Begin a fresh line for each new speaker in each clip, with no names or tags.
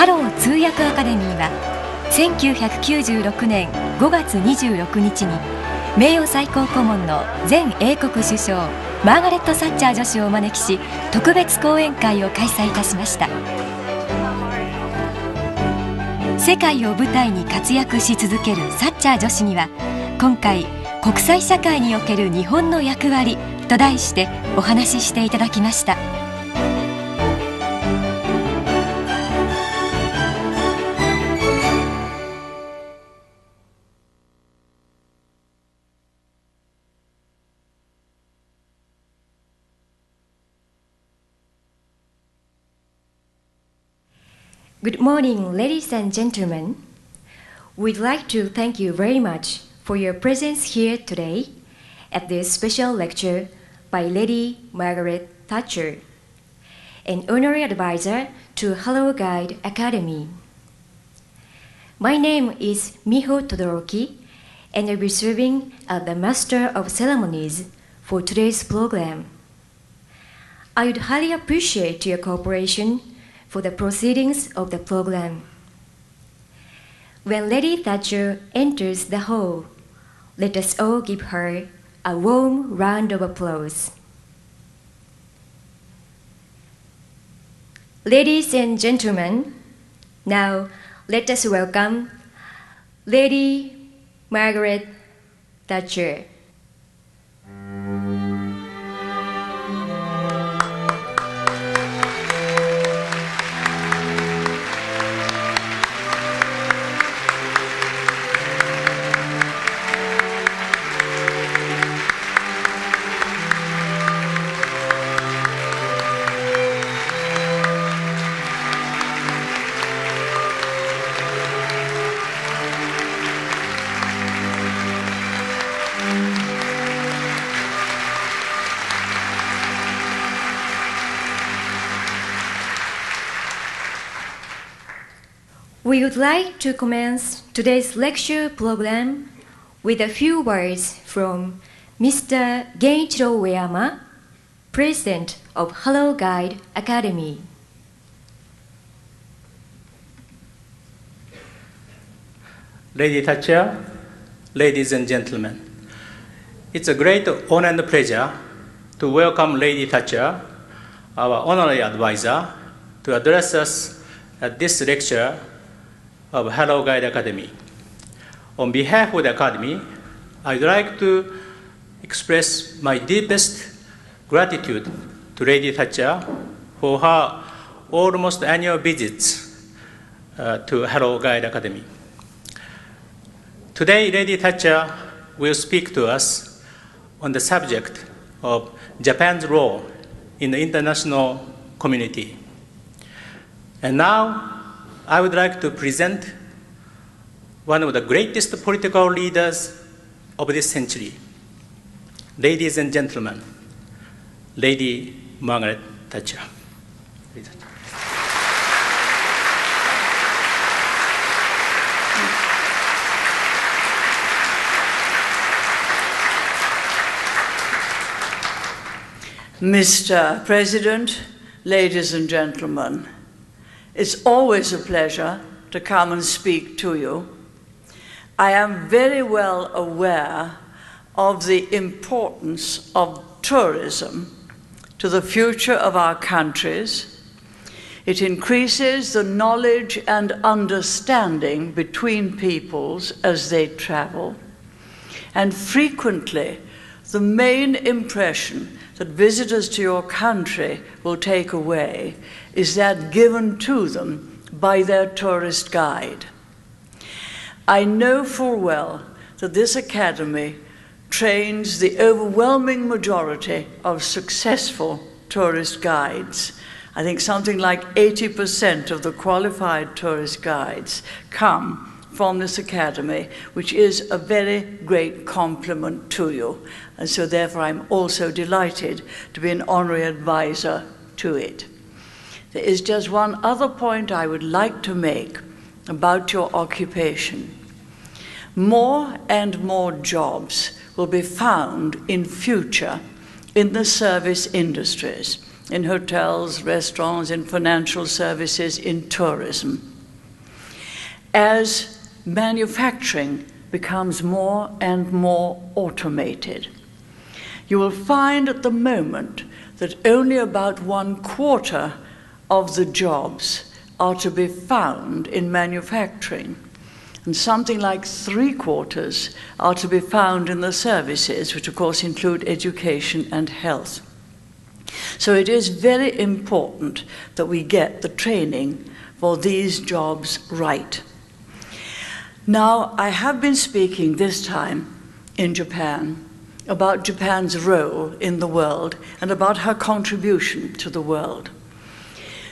ハロー通訳アカデミーは1996年5月26日に名誉最高顧問の前英国首相マーガレット・サッチャー女史をお招きし、特別講演会を開催いたしました。世界を舞台に活躍し続けるサッチャー女史には、今回国際社会における日本の役割と題してお話ししていただきました。Good morning, ladies and gentlemen. We'd like to thank you very much for your presence here today at this special lecture by Lady Margaret Thatcher, an Honorary Advisor to Hello Guide Academy. My name is Miho Todoroki, and I'll be serving as the Master of Ceremonies for today's program. I would highly appreciate your cooperation for the proceedings of the program. When Lady Thatcher enters the hall, let us all give her a warm round of applause. Ladies and gentlemen, now let us welcome Lady Margaret Thatcher. We would like to commence today's lecture program with a few words from Mr. Genichiro Ueyama, President of Hello Guide Academy.
Lady Thatcher, ladies and gentlemen, it's a great honor and pleasure to welcome Lady Thatcher, our Honorary Advisor, to address us at this lecture of Hello Guide Academy. On behalf of the Academy, I'd like to express my deepest gratitude to Lady Thatcher for her almost annual visits to Hello Guide Academy. Today, Lady Thatcher will speak to us on the subject of Japan's role in the international community. And now, I would like to present one of the greatest political leaders of this century. Ladies and gentlemen, Lady Margaret Thatcher.
Mr. President, ladies and gentlemen, it's always a pleasure to come and speak to you. I am very well aware of the importance of tourism to the future of our countries. It increases the knowledge and understanding between peoples as they travel. And frequently, the main impression that visitors to your country will take away is that given to them by their tourist guide. I know full well that this academy trains the overwhelming majority of successful tourist guides. I think something like 80% of the qualified tourist guides come from this academy, which is a very great compliment to you. And so therefore I'm also delighted to be an honorary advisor to it. There is just one other point I would like to make about your occupation. More and more jobs will be found in future in the service industries, in hotels, restaurants, in financial services, in tourism. as manufacturing becomes more and more automated. You will find at the moment that only about 1/4 of the jobs are to be found in manufacturing, and something like 3/4 are to be found in the services, which of course include education and health. So it is very important that we get the training for these jobs right. Now, I have been speaking this time in Japan about Japan's role in the world and about her contribution to the world.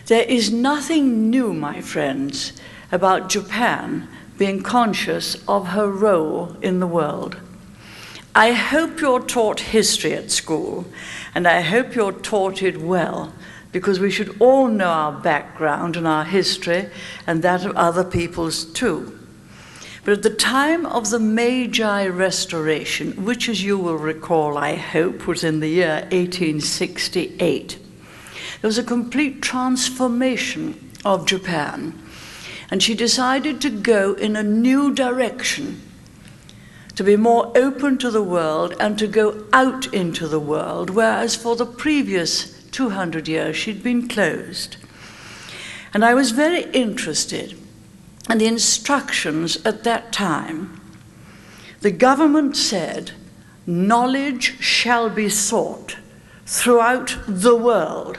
There is nothing new, my friends, about Japan being conscious of her role in the world. I hope you're taught history at school, and I hope you're taught it well, because we should all know our background and our history, and that of other people's too. But at the time of the Meiji Restoration, which, as you will recall, I hope, was in the year 1868, there was a complete transformation of Japan, and she decided to go in a new direction, to be more open to the world and to go out into the world, whereas for the previous 200 years she'd been closed. And I was very interested in the instructions at that time. The government said, knowledge shall be sought throughout the world.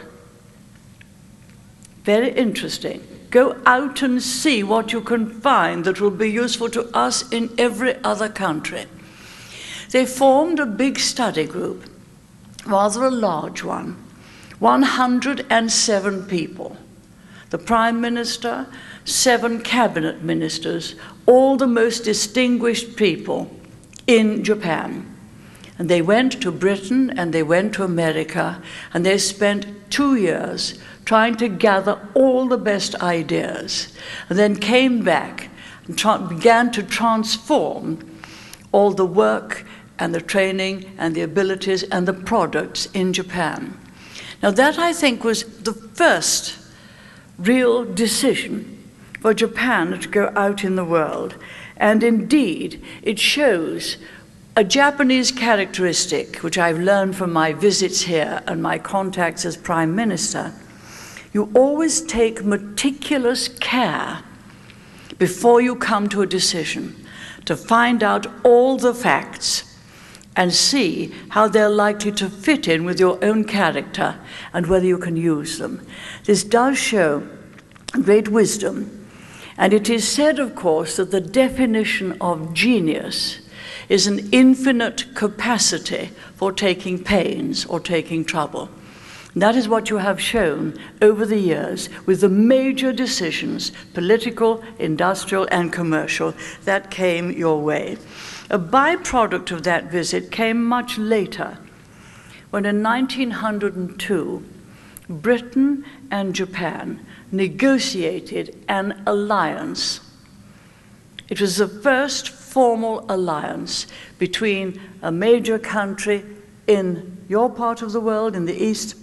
Very interesting. Go out and see what you can find that will be useful to us in every other country. They formed a big study group, rather a large one, 107 people. The Prime Minister, 7 cabinet ministers, all the most distinguished people in Japan. And they went to Britain and they went to America, and they spent 2 years trying to gather all the best ideas, and then came back and began to transform all the work and the training and the abilities and the products in Japan. Now that, I think, was the first real decision for Japan to go out in the world. And indeed, it shows a Japanese characteristic, which I've learned from my visits here and my contacts as Prime Minister. You always take meticulous care before you come to a decision to find out all the facts and see how they're likely to fit in with your own character and whether you can use them. This does show great wisdom, and it is said, of course, that the definition of genius is an infinite capacity for taking pains or taking trouble. And that is what you have shown over the years with the major decisions, political, industrial, and commercial, that came your way. A byproduct of that visit came much later, when in 1902, Britain and Japan negotiated an alliance. It was the first formal alliance between a major country in your part of the world, in the East,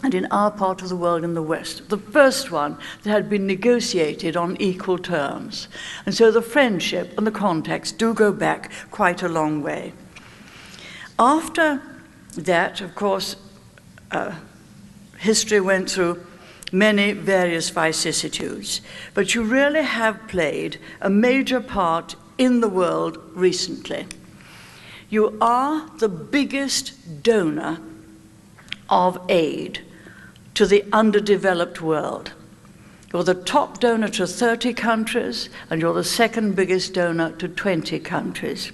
and in our part of the world in the West. The first one that had been negotiated on equal terms. And so the friendship and the contacts do go back quite a long way. After that, of course, history went through many various vicissitudes, but you really have played a major part in the world recently. You are the biggest donor of aid to the underdeveloped world. You're the top donor to 30 countries, and you're the second biggest donor to 20 countries.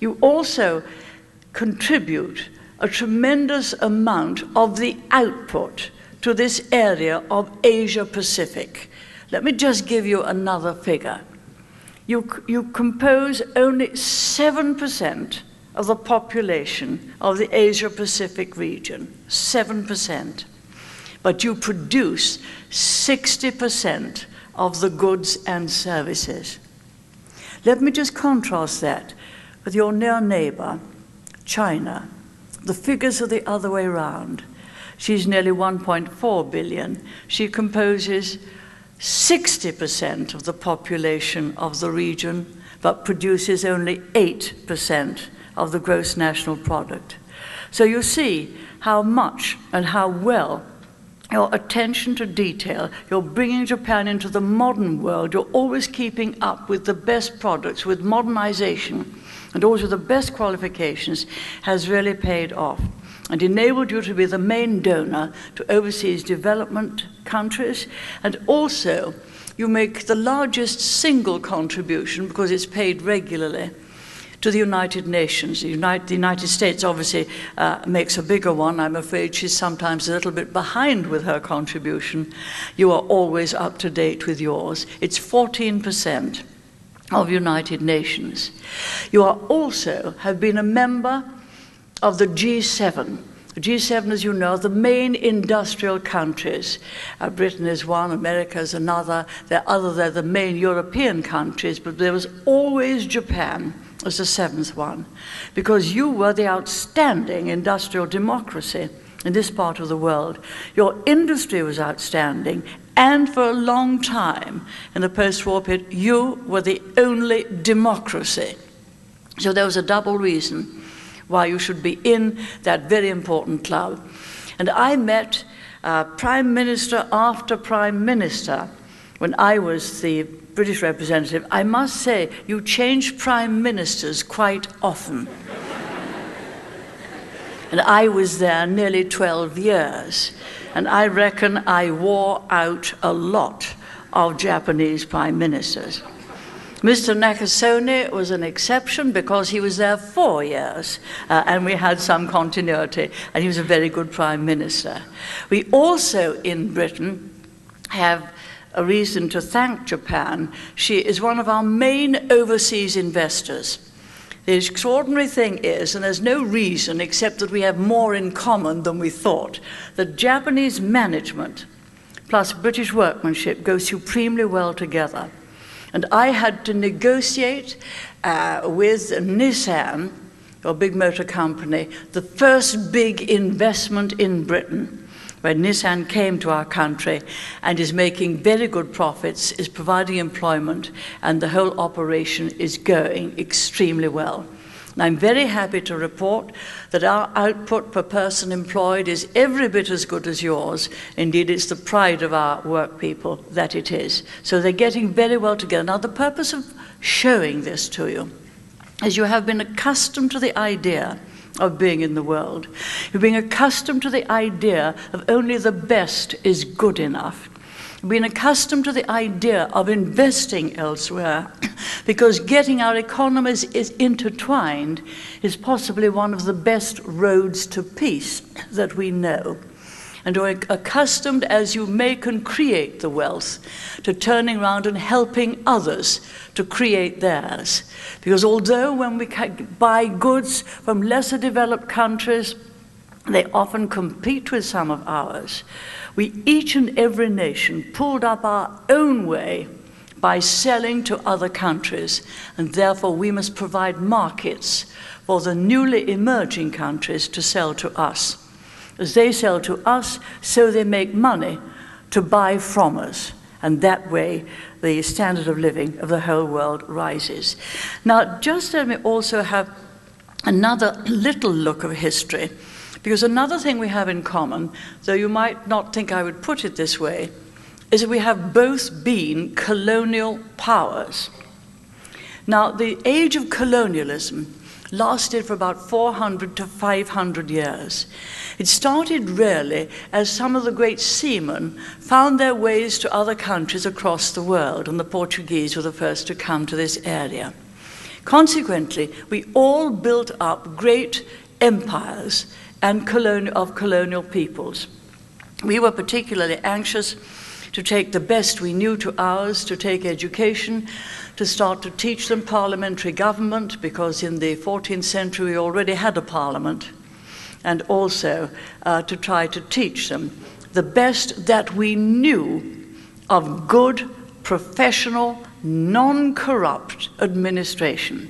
You also contribute a tremendous amount of the output to this area of Asia-Pacific. Let me just give you another figure. You compose only 7% of the population of the Asia-Pacific region, 7%. But you produce 60% of the goods and services. Let me just contrast that with your near neighbor, China. The figures are the other way around. She's nearly 1.4 billion. She composes 60% of the population of the region, but produces only 8% of the gross national product. So you see how much and how well your attention to detail, you're bringing Japan into the modern world, you're always keeping up with the best products, with modernization, and also the best qualifications, has really paid off and enabled you to be the main donor to overseas development countries, and also you make the largest single contribution, because it's paid regularly, to the United Nations. The United States obviously makes a bigger one. I'm afraid she's sometimes a little bit behind with her contribution. You are always up to date with yours. It's 14% of United Nations. You are also have been a member of the G7. The G7, as you know, are the main industrial countries. Britain is one, America is another. They're the main European countries, but there was always Japan as the seventh one, because you were the outstanding industrial democracy in this part of the world. Your industry was outstanding, and for a long time in the post-war period, you were the only democracy. So there was a double reason why you should be in that very important club. And I met Prime Minister after Prime Minister when I was the British representative. I must say, you change Prime Ministers quite often. And I was there nearly 12 years. And I reckon I wore out a lot of Japanese Prime Ministers. Mr. Nakasone was an exception because he was there 4 years, and we had some continuity, and he was a very good Prime Minister. We also, in Britain, have a reason to thank Japan. She is one of our main overseas investors. The extraordinary thing is, and there's no reason except that we have more in common than we thought, that Japanese management plus British workmanship go supremely well together. And I had to negotiate with Nissan, a big motor company, the first big investment in Britain, where Nissan came to our country and is making very good profits, is providing employment, and the whole operation is going extremely well. And I'm very happy to report that our output per person employed is every bit as good as yours. Indeed, it's the pride of our work people that it is. So they're getting very well together. Now, the purpose of showing this to you is you have been accustomed to the idea of being in the world. You're being accustomed to the idea of only the best is good enough. You've been accustomed to the idea of investing elsewhere, because getting our economies is intertwined is possibly one of the best roads to peace that we know. And you're accustomed, as you make and create the wealth, to turning around and helping others to create theirs. Because although when we buy goods from lesser developed countries, they often compete with some of ours, we, each and every nation, pulled up our own way by selling to other countries, and therefore we must provide markets for the newly emerging countries to sell to us. As they sell to us, so they make money to buy from us, and that way the standard of living of the whole world rises. Now, just let me also have another little look of history, because another thing we have in common, though you might not think I would put it this way, is that we have both been colonial powers. Now, the age of colonialism lasted for about 400 to 500 years. It started really as some of the great seamen found their ways to other countries across the world, and the Portuguese were the first to come to this area. Consequently, we all built up great empires and of colonial peoples. We were particularly anxious to take the best we knew to ours, to take education, to start to teach them parliamentary government, because in the 14th century we already had a parliament, and also to try to teach them the best that we knew of good, professional, non-corrupt administration.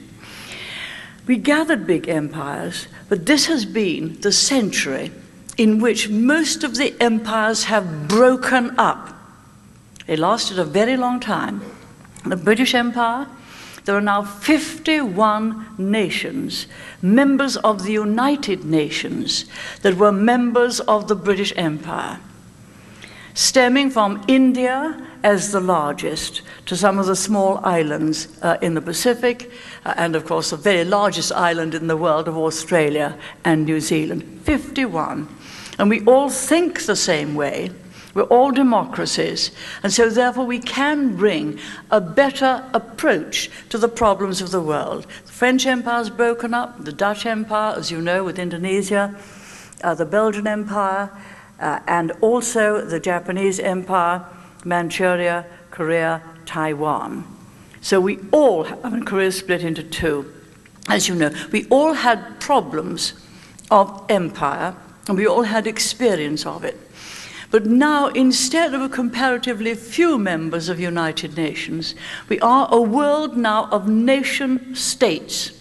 We gathered big empires, but this has been the century in which most of the empires have broken up It lasted a very long time. The British Empire, there are now 51 nations, members of the United Nations, that were members of the British Empire, stemming from India as the largest to some of the small islands in the Pacific, and of course the very largest island in the world of Australia and New Zealand. 51. And we all think the same way. We're all democracies, and so therefore we can bring a better approach to the problems of the world. The French Empire is broken up, the Dutch Empire, as you know, with Indonesia, the Belgian Empire, and also the Japanese Empire, Manchuria, Korea, Taiwan. So we all, Korea is split into two, as you know. We all had problems of empire, and we all had experience of it. But now, instead of a comparatively few members of United Nations, we are a world now of nation states,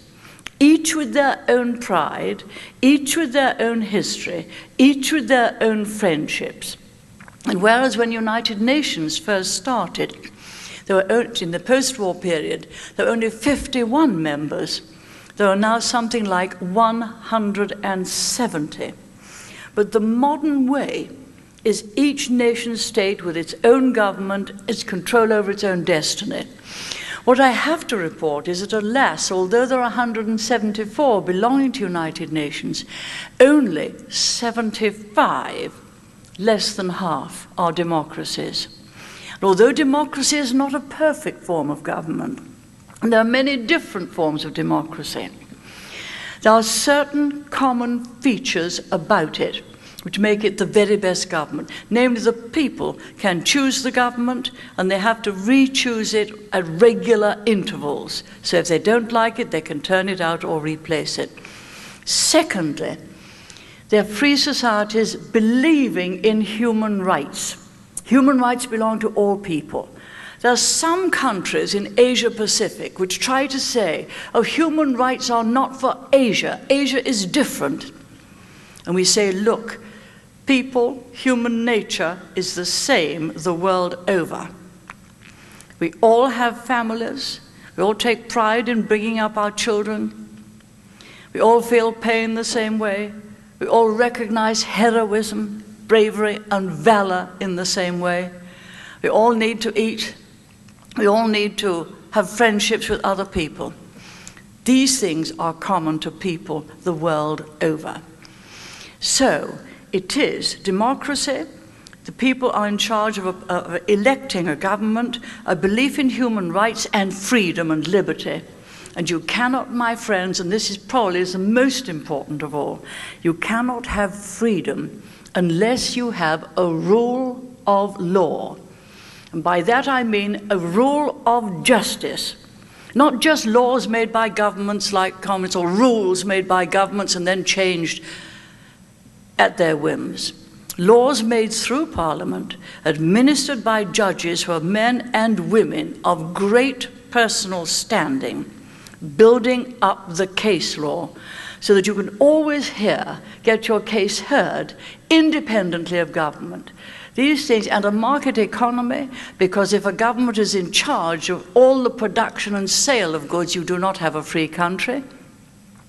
each with their own pride, each with their own history, each with their own friendships. And whereas when United Nations first started, there were, in the post-war period, there were only 51 members. There are now something like 170. But the modern way is each nation state with its own government, its control over its own destiny. What I have to report is that, alas, although there are 174 belonging to United Nations, only 75, less than half, are democracies. And although democracy is not a perfect form of government, and there are many different forms of democracy, there are certain common features about it which make it the very best government. Namely, the people can choose the government, and they have to re-choose it at regular intervals. So if they don't like it, they can turn it out or replace it. Secondly, they're free societies believing in human rights. Human rights belong to all people. There are some countries in Asia Pacific which try to say, oh, human rights are not for Asia. Asia is different. And we say, look, people, human nature is the same the world over. We all have families. We all take pride in bringing up our children. We all feel pain the same way. We all recognize heroism, bravery, and valor in the same way. We all need to eat. We all need to have friendships with other people. These things are common to people the world over. So, it is democracy. The people are in charge of electing a government, a belief in human rights and freedom and liberty. And you cannot, my friends, and this is probably the most important of all, you cannot have freedom unless you have a rule of law. And by that I mean a rule of justice. Not just laws made by governments like comments or rules made by governments and then changed at their whims. Laws made through Parliament, administered by judges who are men and women of great personal standing, building up the case law so that you can always get your case heard independently of government. These things, and a market economy, because if a government is in charge of all the production and sale of goods, you do not have a free country.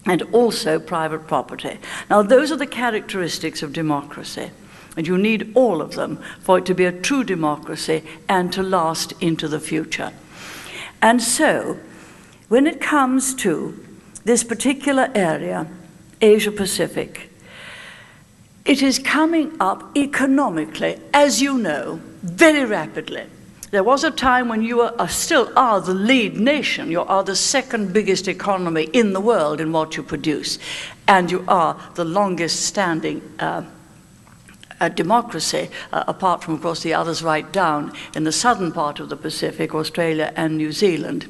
And also private property. Now, those are the characteristics of democracy, and you need all of them for it to be a true democracy and to last into the future. And so, when it comes to this particular area, Asia Pacific, it is coming up economically, as you know, very rapidly. There was a time when you still are the lead nation. You are the second biggest economy in the world in what you produce. And you are the longest standing democracy, apart from, of course, the others right down in the southern part of the Pacific, Australia and New Zealand.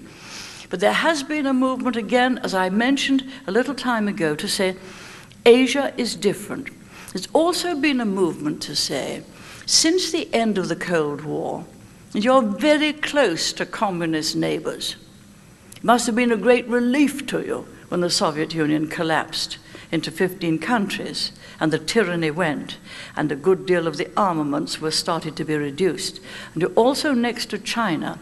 But there has been a movement again, as I mentioned a little time ago, to say Asia is different. There's also been a movement to say, since the end of the Cold War, you're very close to communist neighbors. It must have been a great relief to you when the Soviet Union collapsed. into 15 countries, and the tyranny went, and a good deal of the armaments were started to be reduced. And you're also next to China.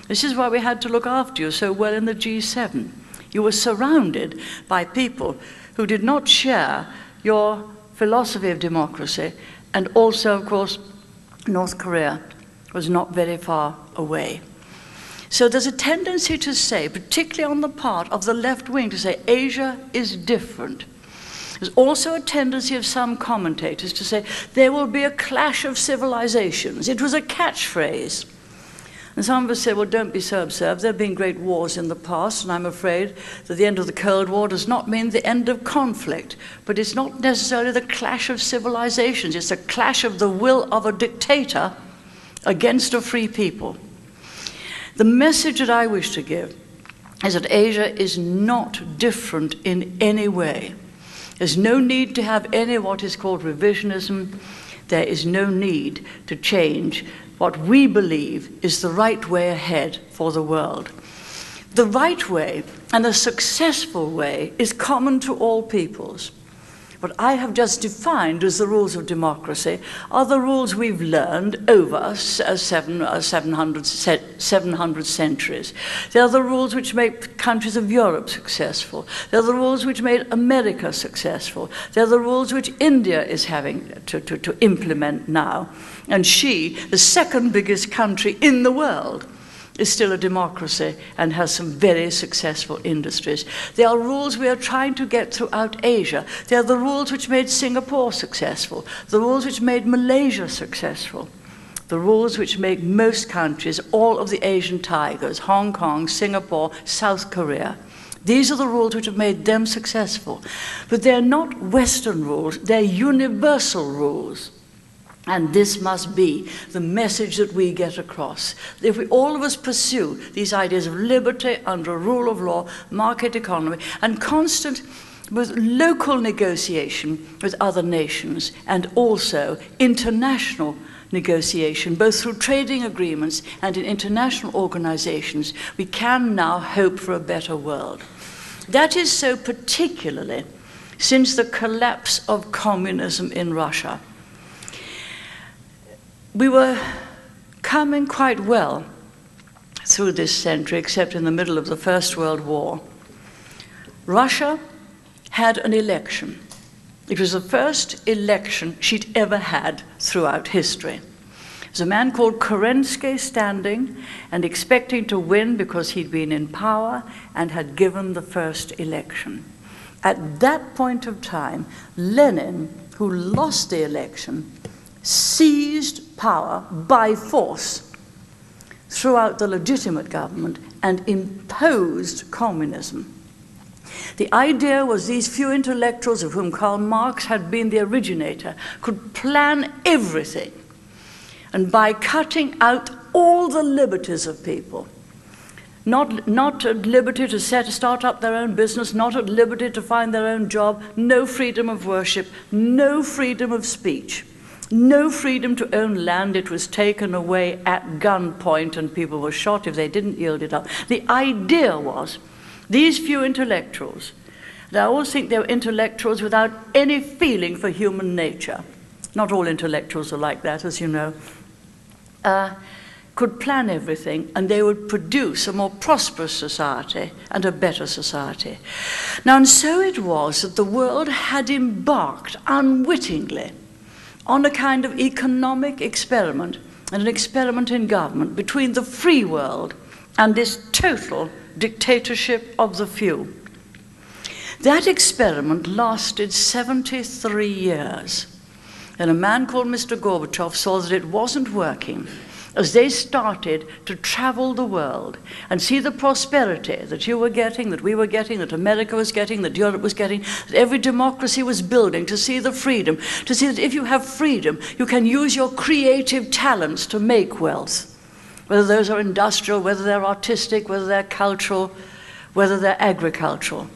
This is why we had to look after you so well in the G7. You were surrounded by people who did not share your philosophy of democracy, and also, of course, North Korea was not very far away. So there's a tendency to say, particularly on the part of the left wing, to say Asia is different. There's also a tendency of some commentators to say there will be a clash of civilizations. It was a catchphrase. And some of us say, well, don't be so absurd. There have been great wars in the past, and I'm afraid that the end of the Cold War does not mean the end of conflict. But it's not necessarily the clash of civilizations. It's a clash of the will of a dictator against a free people. The message that I wish to give is that Asia is not different in any way. There's no need to have any what is called revisionism. There is no need to change what we believe is the right way ahead for the world. The right way and the successful way is common to all peoples. What I have just defined as the rules of democracy are the rules we've learned over 700 centuries. They are the rules which make countries of Europe successful. They are the rules which made America successful. They are the rules which India is having to implement now. And she, the second biggest country in the world, is still a democracy and has some very successful industries. They are rules we are trying to get throughout Asia. They are the rules which made Singapore successful, the rules which made Malaysia successful, the rules which make most countries, all of the Asian tigers, Hong Kong, Singapore, South Korea. These are the rules which have made them successful. But they're not Western rules, they're universal rules. And this must be the message that we get across. If we all of us pursue these ideas of liberty under rule of law, market economy, and constant with local negotiation with other nations, and also international negotiation, both through trading agreements and in international organizations, we can now hope for a better world. That is so particularly since the collapse of communism in Russia. We were coming quite well through this century, except in the middle of the First World War. Russia had an election. It was the first election she'd ever had throughout history. There's a man called Kerensky standing and expecting to win because he'd been in power and had given the first election. At that point of time, Lenin, who lost the election, seized power by force throughout the legitimate government and imposed communism. The idea was these few intellectuals, of whom Karl Marx had been the originator, could plan everything. And by cutting out all the liberties of people, not at liberty to start up their own business, not at liberty to find their own job, no freedom of worship, no freedom of speech, no freedom to own land. It was taken away at gunpoint and people were shot if they didn't yield it up. The idea was these few intellectuals, and I always think they were intellectuals without any feeling for human nature. Not all intellectuals are like that, as you know. Could plan everything, and they would produce a more prosperous society and a better society. Now, and so it was that the world had embarked unwittingly on a kind of economic experiment and an experiment in government between the free world and this total dictatorship of the few. That experiment lasted 73 years. And a man called Mr. Gorbachev saw that it wasn't working as they started to travel the world and see the prosperity that you were getting, that we were getting, that America was getting, that Europe was getting, that every democracy was building, to see the freedom, to see that if you have freedom, you can use your creative talents to make wealth, whether those are industrial, whether they're artistic, whether they're cultural, whether they're agricultural.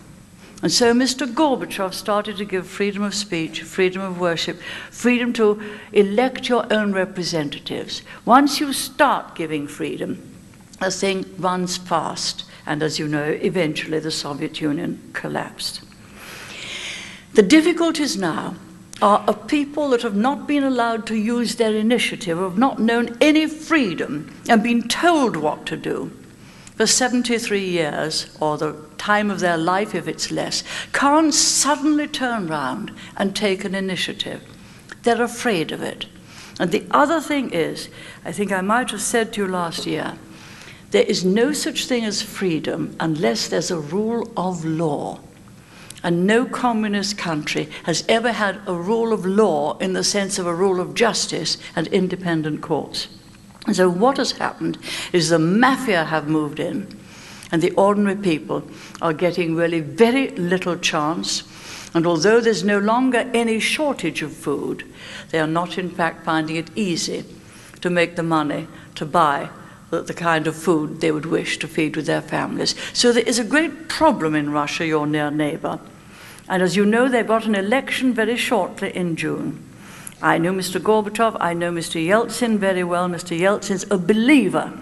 And so Mr. Gorbachev started to give freedom of speech, freedom of worship, freedom to elect your own representatives. Once you start giving freedom, the thing runs fast. And as you know, eventually the Soviet Union collapsed. The difficulties now are of people that have not been allowed to use their initiative, have not known any freedom and been told what to do for 73 years, or the time of their life if it's less, can't suddenly turn round and take an initiative. They're afraid of it. And the other thing is, I think I might have said to you last year, there is no such thing as freedom unless there's a rule of law. And no communist country has ever had a rule of law in the sense of a rule of justice and independent courts. And so what has happened is the mafia have moved in, and the ordinary people are getting really very little chance. And although there's no longer any shortage of food, they are not in fact finding it easy to make the money to buy the kind of food they would wish to feed with their families. So there is a great problem in Russia, your near neighbor. And as you know, they've got an election very shortly in June. I know Mr. Gorbachev, I know Mr. Yeltsin very well. Mr. Yeltsin's a believer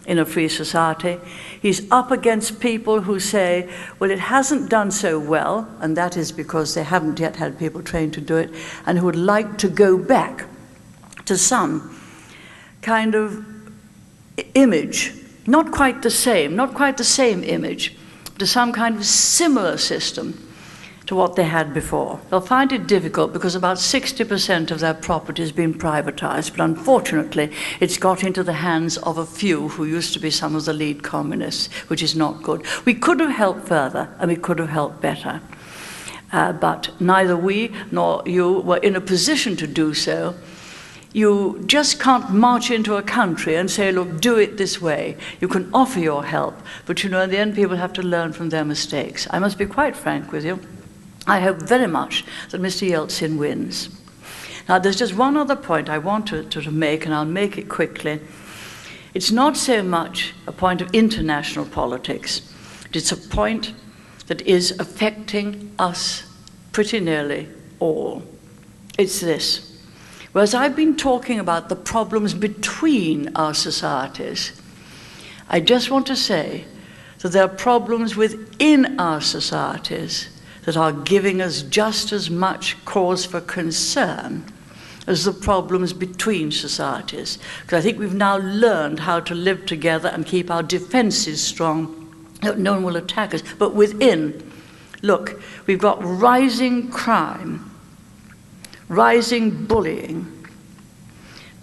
in a free society. He's up against people who say, well, it hasn't done so well, and that is because they haven't yet had people trained to do it, and who would like to go back to some kind of image, not quite the same image, to some kind of similar system to what they had before. They'll find it difficult because about 60% of their property has been privatized, but unfortunately it's got into the hands of a few who used to be some of the lead communists, which is not good. We could have helped further, and we could have helped better. But neither we nor you were in a position to do so. You just can't march into a country and say, look, do it this way. You can offer your help, but you know, in the end, people have to learn from their mistakes. I must be quite frank with you. I hope very much that Mr. Yeltsin wins. Now, there's just one other point I want to make, and I'll make it quickly. It's not so much a point of international politics. It's a point that is affecting us pretty nearly all. It's this. Whereas I've been talking about the problems between our societies, I just want to say that there are problems within our societies that are giving us just as much cause for concern as the problems between societies. Because I think we've now learned how to live together and keep our defenses strong, that no one will attack us. But within, look, we've got rising crime, rising bullying,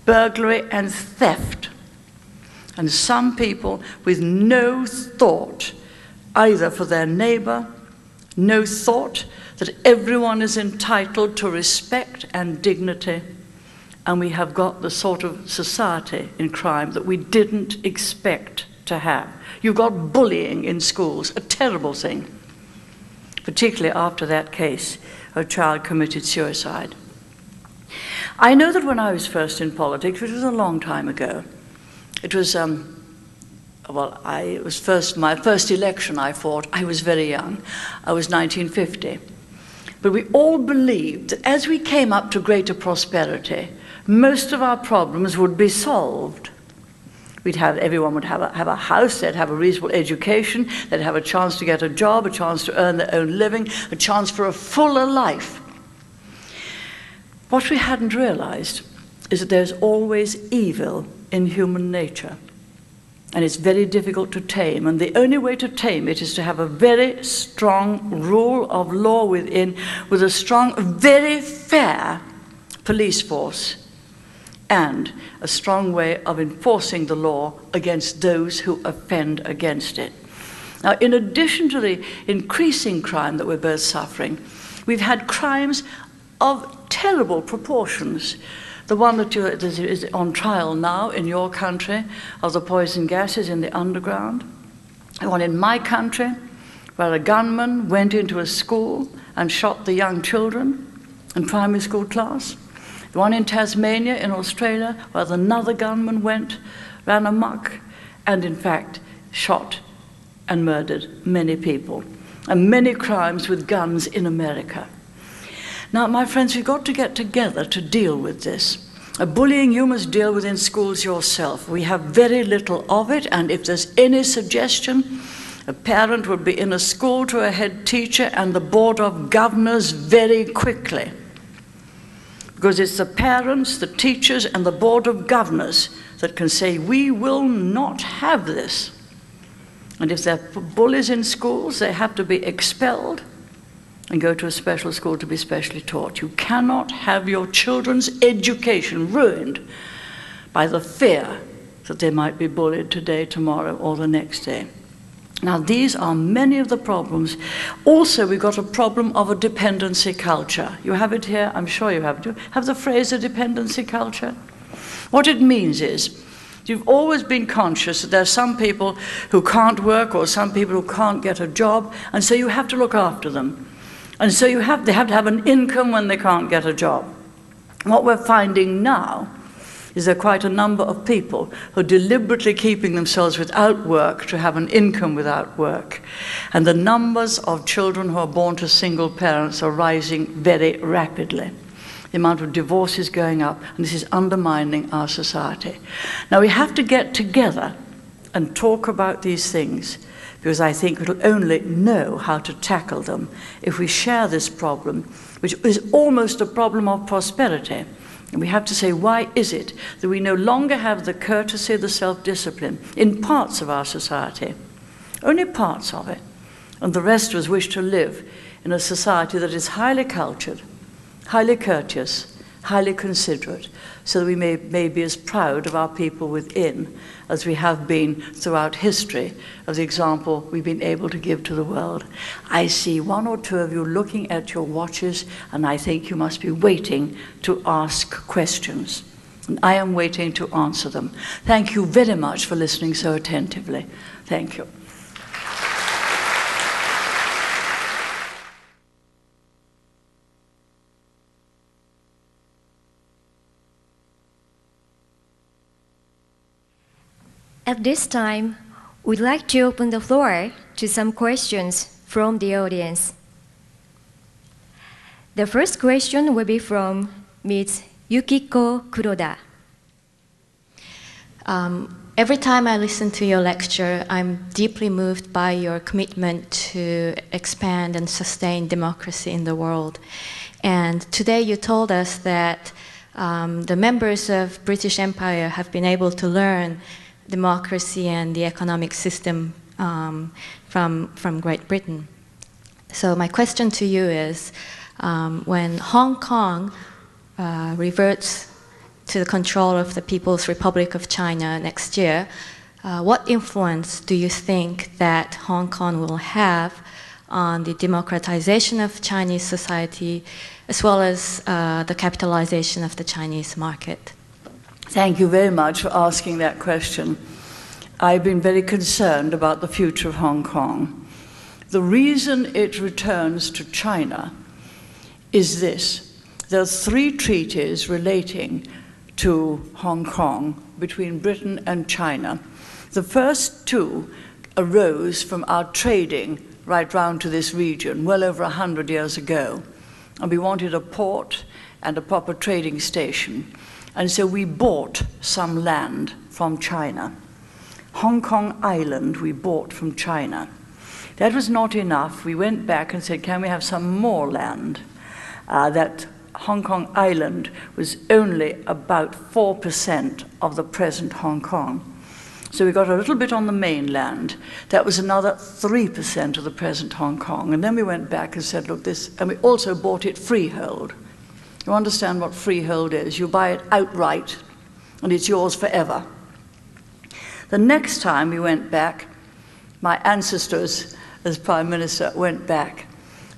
burglary and theft, and some people with no thought either for their neighbor, no thought that everyone is entitled to respect and dignity, and we have got the sort of society in crime that we didn't expect to have. You've got bullying in schools, a terrible thing, particularly after that case, a child committed suicide. I know that when I was first in politics, which was a long time ago, it was, my first election I fought, I was very young. I was 1950. But we all believed that as we came up to greater prosperity, most of our problems would be solved. Everyone would have a house, they'd have a reasonable education, they'd have a chance to get a job, a chance to earn their own living, a chance for a fuller life. What we hadn't realized is that there's always evil in human nature, and it's very difficult to tame, and the only way to tame it is to have a very strong rule of law within, with a strong, very fair police force, and a strong way of enforcing the law against those who offend against it. Now, in addition to the increasing crime that we're both suffering, we've had crimes of terrible proportions. The one that is on trial now in your country of the poison gases in the underground. The one in my country where a gunman went into a school and shot the young children in primary school class. The one in Tasmania in Australia where another gunman ran amok and in fact shot and murdered many people. And many crimes with guns in America. Now, my friends, we've got to get together to deal with this. Bullying you must deal with in schools yourself. We have very little of it, and if there's any suggestion A parent would be in a school to a head teacher and the board of governors very quickly. Because it's the parents, the teachers, and the board of governors that can say, we will not have this. And if they're bullies in schools, they have to be expelled and go to a special school to be specially taught. You cannot have your children's education ruined by the fear that they might be bullied today, tomorrow, or the next day. Now, these are many of the problems. Also, we've got a problem of a dependency culture. You have it here, I'm sure you have it. You have the phrase a dependency culture? What it means is, you've always been conscious that there are some people who can't work or some people who can't get a job, and so you have to look after them. And so they have to have an income when they can't get a job. What we're finding now is there are quite a number of people who are deliberately keeping themselves without work to have an income without work. And the numbers of children who are born to single parents are rising very rapidly. The amount of divorce is going up, and this is undermining our society. Now, we have to get together and talk about these things, because I think we'll only know how to tackle them if we share this problem, which is almost a problem of prosperity. And we have to say, why is it that we no longer have the courtesy, the self-discipline in parts of our society, only parts of it, and the rest of us wish to live in a society that is highly cultured, highly courteous, highly considerate, so that we may be as proud of our people within as we have been throughout history of the example we've been able to give to the world. I see one or two of you looking at your watches, and I think you must be waiting to ask questions. And I am waiting to answer them. Thank you very much for listening so attentively. Thank you.
At this time, we'd like to open the floor to some questions from the audience. The first question will be from Ms. Yukiko Kuroda.
Every time I listen to your lecture, I'm deeply moved by your commitment to expand and sustain democracy in the world. And today you told us that the members of British Empire have been able to learn democracy and the economic system from Great Britain. So my question to you is, when Hong Kong reverts to the control of the People's Republic of China next year, what influence do you think that Hong Kong will have on the democratization of Chinese society, as well as the capitalization of the Chinese market?
Thank you very much for asking that question. I've been very concerned about the future of Hong Kong. The reason it returns to China is this. There are 3 treaties relating to Hong Kong between Britain and China. The first 2 arose from our trading right round to this region well over 100 years ago. And we wanted a port and a proper trading station. And so we bought some land from China. Hong Kong Island we bought from China. That was not enough. We went back and said, can we have some more land? That Hong Kong Island was only about 4% of the present Hong Kong. So we got a little bit on the mainland. That was another 3% of the present Hong Kong. And then we went back and said, look, this, and we also bought it freehold. You understand what freehold is? You buy it outright, and it's yours forever. The next time we went back, my ancestors, as Prime Minister, went back.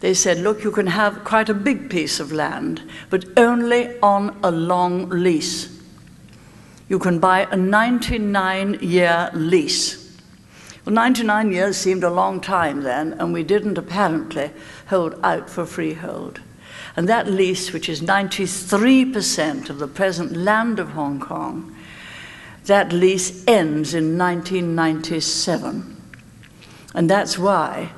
They said, look, you can have quite a big piece of land, but only on a long lease. You can buy a 99-year lease. Well, 99 years seemed a long time then, and we didn't apparently hold out for freehold. And that lease, which is 93% of the present land of Hong Kong, that lease ends in 1997. And that's why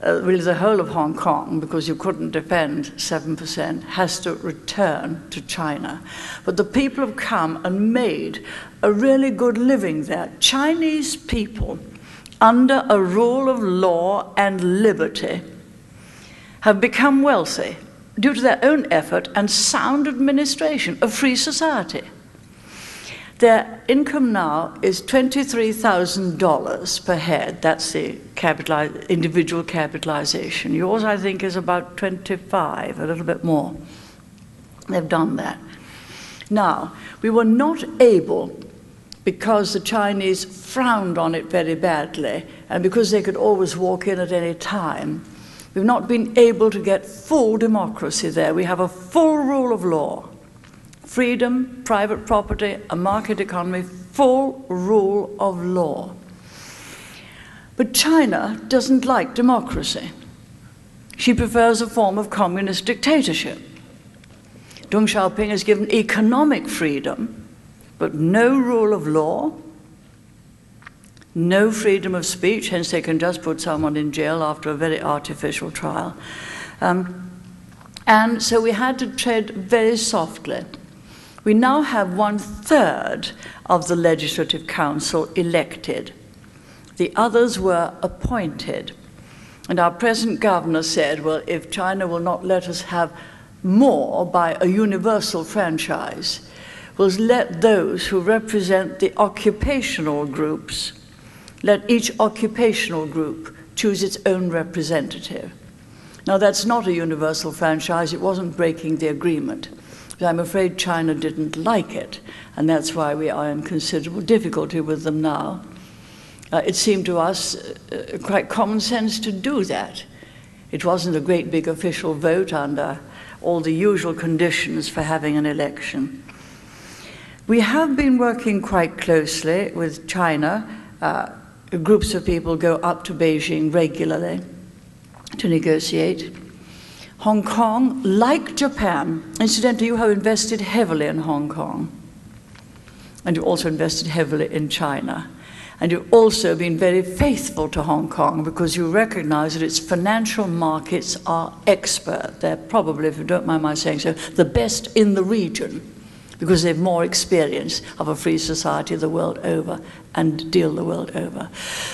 really the whole of Hong Kong, because you couldn't defend 7%, has to return to China. But the people have come and made a really good living there. Chinese people under a rule of law and liberty, have become wealthy due to their own effort and sound administration of free society. Their income now is $23,000 per head. That's the individual capitalization. Yours, I think, is about 25, a little bit more. They've done that. Now, we were not able, because the Chinese frowned on it very badly, and because they could always walk in at any time, we've not been able to get full democracy there. We have a full rule of law. Freedom, private property, a market economy, full rule of law. But China doesn't like democracy. She prefers a form of communist dictatorship. Deng Xiaoping has given economic freedom, but no rule of law, no freedom of speech, hence they can just put someone in jail after a very artificial trial. And so we had to tread very softly. We now have 1/3 of the Legislative Council elected. The others were appointed. And our present governor said, well, if China will not let us have more by a universal franchise, we'll let those who represent the occupational groups, let each occupational group choose its own representative. Now, that's not a universal franchise. It wasn't breaking the agreement. But I'm afraid China didn't like it, and that's why we are in considerable difficulty with them now. It seemed to us quite common sense to do that. It wasn't a great big official vote under all the usual conditions for having an election. We have been working quite closely with China. Groups of people go up to Beijing regularly to negotiate. Hong Kong, like Japan, incidentally, you have invested heavily in Hong Kong, and you also invested heavily in China. And you've also been very faithful to Hong Kong because you recognize that its financial markets are expert. They're probably, if you don't mind my saying so, the best in the region because they have more experience of a free society the world over and deal the world over.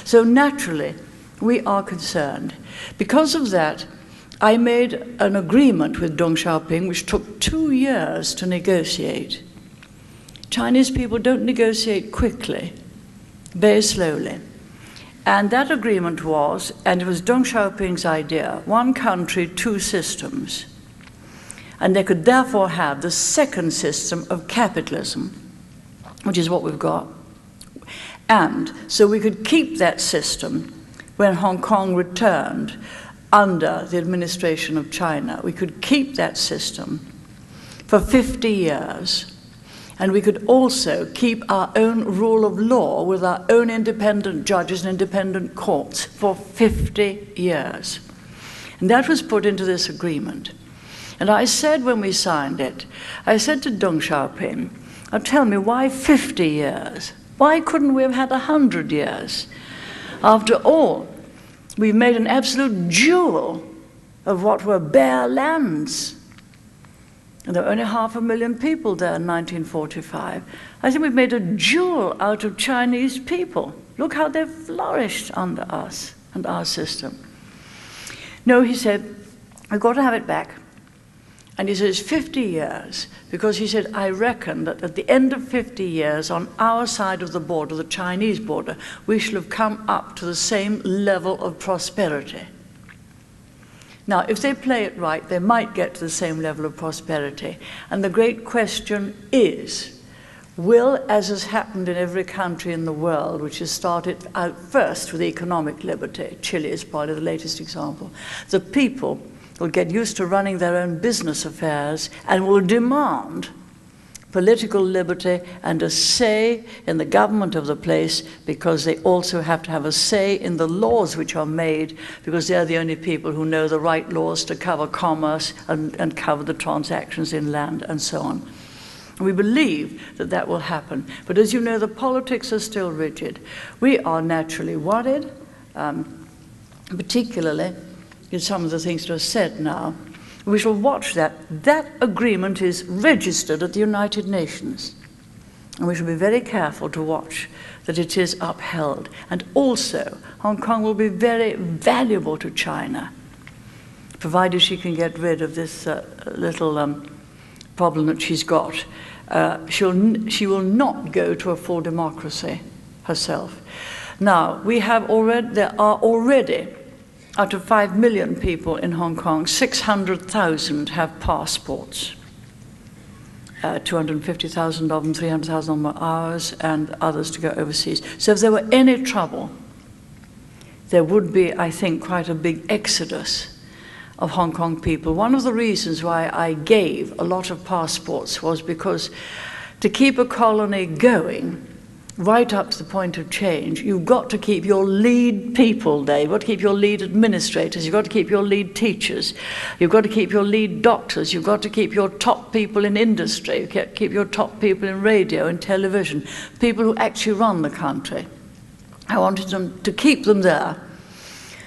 So naturally, we are concerned. Because of that, I made an agreement with Deng Xiaoping which took 2 years to negotiate. Chinese people don't negotiate quickly, very slowly. And that agreement was, and it was Deng Xiaoping's idea, 1 country, 2 systems. And they could therefore have the second system of capitalism, which is what we've got. And so we could keep that system when Hong Kong returned under the administration of China. We could keep that system for 50 years. And we could also keep our own rule of law with our own independent judges and independent courts for 50 years. And that was put into this agreement. And I said when we signed it, I said to Deng Xiaoping, now tell me, why 50 years? Why couldn't we have had 100 years? After all, we've made an absolute jewel of what were bare lands. And there were only 500,000 people there in 1945. I think we've made a jewel out of Chinese people. Look how they've flourished under us and our system. No, he said, we've got to have it back. And he says 50 years, because he said, I reckon that at the end of 50 years, on our side of the border, the Chinese border, we shall have come up to the same level of prosperity. Now, if they play it right, they might get to the same level of prosperity. And the great question is, will, as has happened in every country in the world, which has started out first with economic liberty, Chile is probably the latest example, the people will get used to running their own business affairs and will demand political liberty and a say in the government of the place, because they also have to have a say in the laws which are made, because they're the only people who know the right laws to cover commerce and cover the transactions in land and so on. We believe that that will happen. But as you know, the politics are still rigid. We are naturally worried, particularly in some of the things that are said now. We shall watch that. That agreement is registered at the United Nations. And we shall be very careful to watch that it is upheld. And also, Hong Kong will be very valuable to China, provided she can get rid of this little problem that she's got. She will not go to a full democracy herself. Now, there are already, out of 5 million people in Hong Kong, 600,000 have passports. 250,000 of them, 300,000 of them are ours, and others to go overseas. So if there were any trouble, there would be, I think, quite a big exodus of Hong Kong people. One of the reasons why I gave a lot of passports was because to keep a colony going, right up to the point of change, you've got to keep your lead people there. You've got to keep your lead administrators. You've got to keep your lead teachers. You've got to keep your lead doctors. You've got to keep your top people in industry. You've got to keep your top people in radio and television, people who actually run the country. I wanted them to keep them there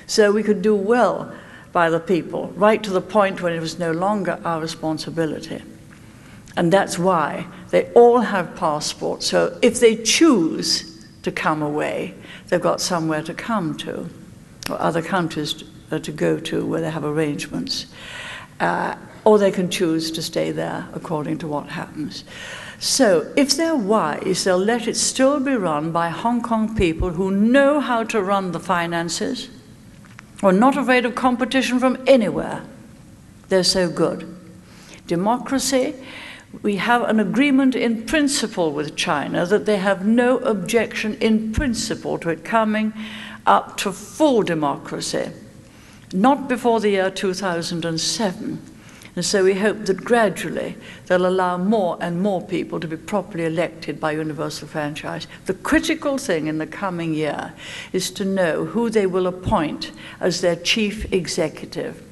so we could do well by the people, right to the point when it was no longer our responsibility. And that's why they all have passports. So if they choose to come away, they've got somewhere to come to, or other countries to go to where they have arrangements. Or they can choose to stay there according to what happens. So if they're wise, they'll let it still be run by Hong Kong people who know how to run the finances, or not afraid of competition from anywhere. They're so good. Democracy, we have an agreement in principle with China that they have no objection in principle to it coming up to full democracy, not before the year 2007. And so we hope that gradually they'll allow more and more people to be properly elected by universal franchise. The critical thing in the coming year is to know who they will appoint as their chief executive.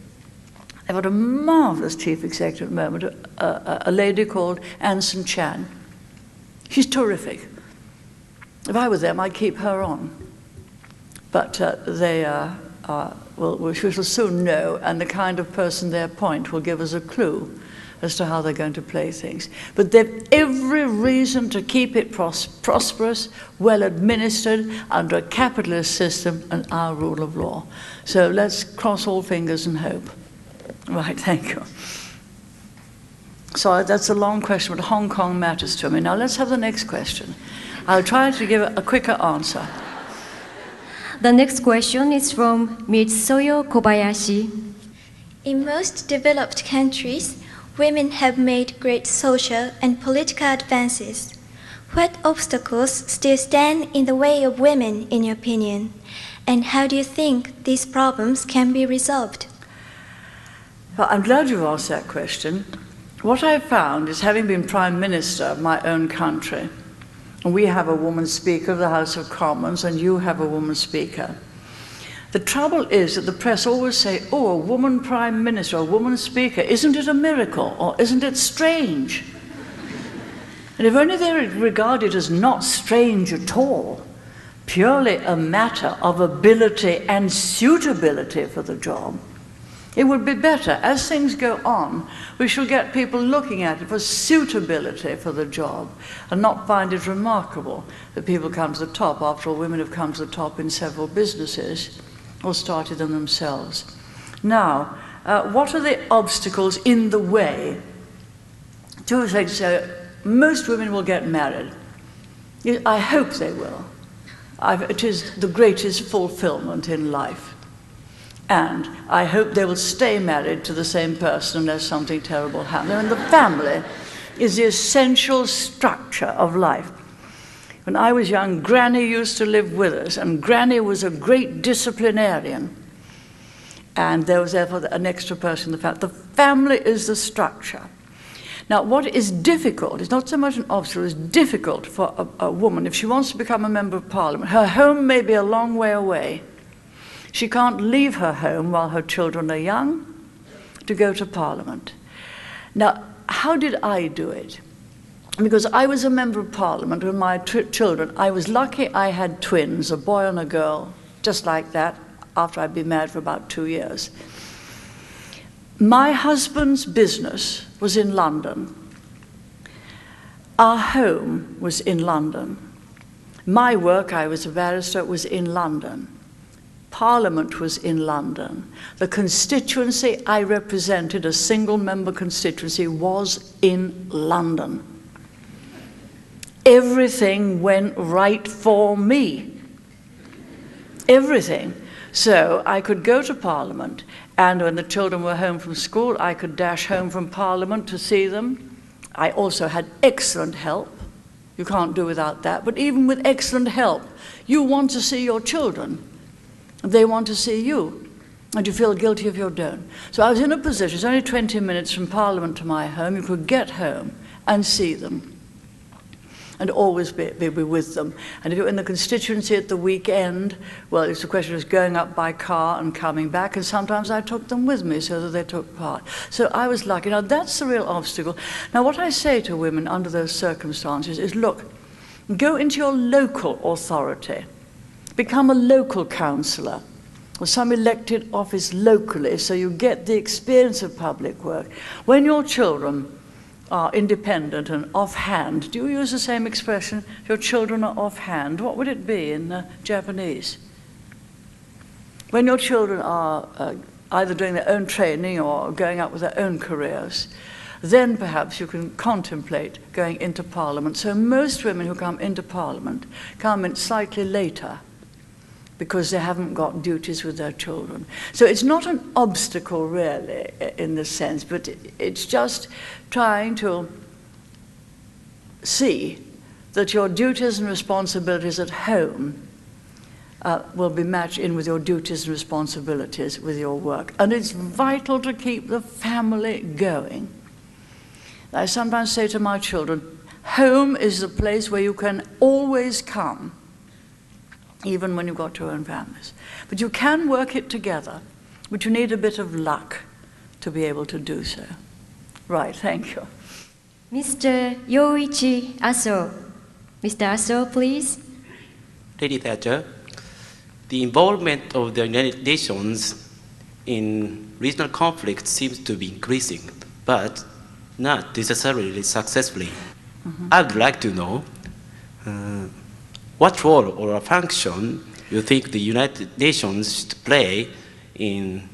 They've got a marvelous chief executive at the moment, a lady called Anson Chan. She's terrific. If I were them, I'd keep her on. But we shall soon know, and the kind of person they appoint will give us a clue as to how they're going to play things. But they've every reason to keep it prosperous, well administered, under a capitalist system and our rule of law. So let's cross all fingers and hope. Right, thank you. So that's a long question, but Hong Kong matters to me. Now let's have the next question. I'll try to give a quicker answer.
The next question is from Ms. Soyo Kobayashi.
In most developed countries, women have made great social and political advances. What obstacles still stand in the way of women, in your opinion? And how do you think these problems can be resolved?
Well, I'm glad you asked that question. What I've found is, having been Prime Minister of my own country, and we have a woman Speaker of the House of Commons, and you have a woman Speaker. The trouble is that the press always say, oh, a woman Prime Minister, a woman Speaker, isn't it a miracle, or isn't it strange? And if only they regard it as not strange at all, purely a matter of ability and suitability for the job, it would be better. As things go on, we shall get people looking at it for suitability for the job and not find it remarkable that people come to the top. After all, women have come to the top in several businesses or started them themselves. Now, what are the obstacles in the way? Two things. Most women will get married. I hope they will. It is the greatest fulfillment in life. And I hope they will stay married to the same person unless something terrible happens. And the family is the essential structure of life. When I was young, Granny used to live with us, and Granny was a great disciplinarian. And there was therefore an extra person in the family. The family is the structure. Now, what is difficult, it's not so much an obstacle, it's difficult for a woman, if she wants to become a member of Parliament. Her home may be a long way away. She can't leave her home while her children are young to go to Parliament. Now, how did I do it? Because I was a member of Parliament with my children. I was lucky I had twins, a boy and a girl, just like that, after I'd been married for about 2 years. My husband's business was in London. Our home was in London. My work, I was a barrister, was in London. Parliament was in London. The constituency I represented, a single-member constituency, was in London. Everything went right for me. Everything. So I could go to Parliament, and when the children were home from school, I could dash home from Parliament to see them. I also had excellent help. You can't do without that. But even with excellent help, you want to see your children. They want to see you, and you feel guilty if you don't. So I was in a position, it's only 20 minutes from Parliament to my home. You could get home and see them and always be with them. And if you're in the constituency at the weekend, well, it's a question of going up by car and coming back, and sometimes I took them with me so that they took part. So I was lucky. Now, that's the real obstacle. Now, what I say to women under those circumstances is, look, go into your local authority. Become a local councillor or some elected office locally so you get the experience of public work. When your children are independent and offhand, do you use the same expression? If your children are offhand, what would it be in Japanese? When your children are either doing their own training or going out with their own careers, then perhaps you can contemplate going into Parliament. So most women who come into Parliament come in slightly later, because they haven't got duties with their children. So it's not an obstacle really in this sense, but it's just trying to see that your duties and responsibilities at home will be matched in with your duties and responsibilities with your work. And it's vital to keep the family going. I sometimes say to my children, home is the place where you can always come, even when you've got your own families. But you can work it together, but you need a bit of luck to be able to do so. Right, thank you.
Mr. Yoichi Aso. Mr. Aso, please.
Lady Thatcher, the involvement of the United Nations in regional conflicts seems to be increasing, but not necessarily successfully. I would like to know what role or function you think the United Nations should play in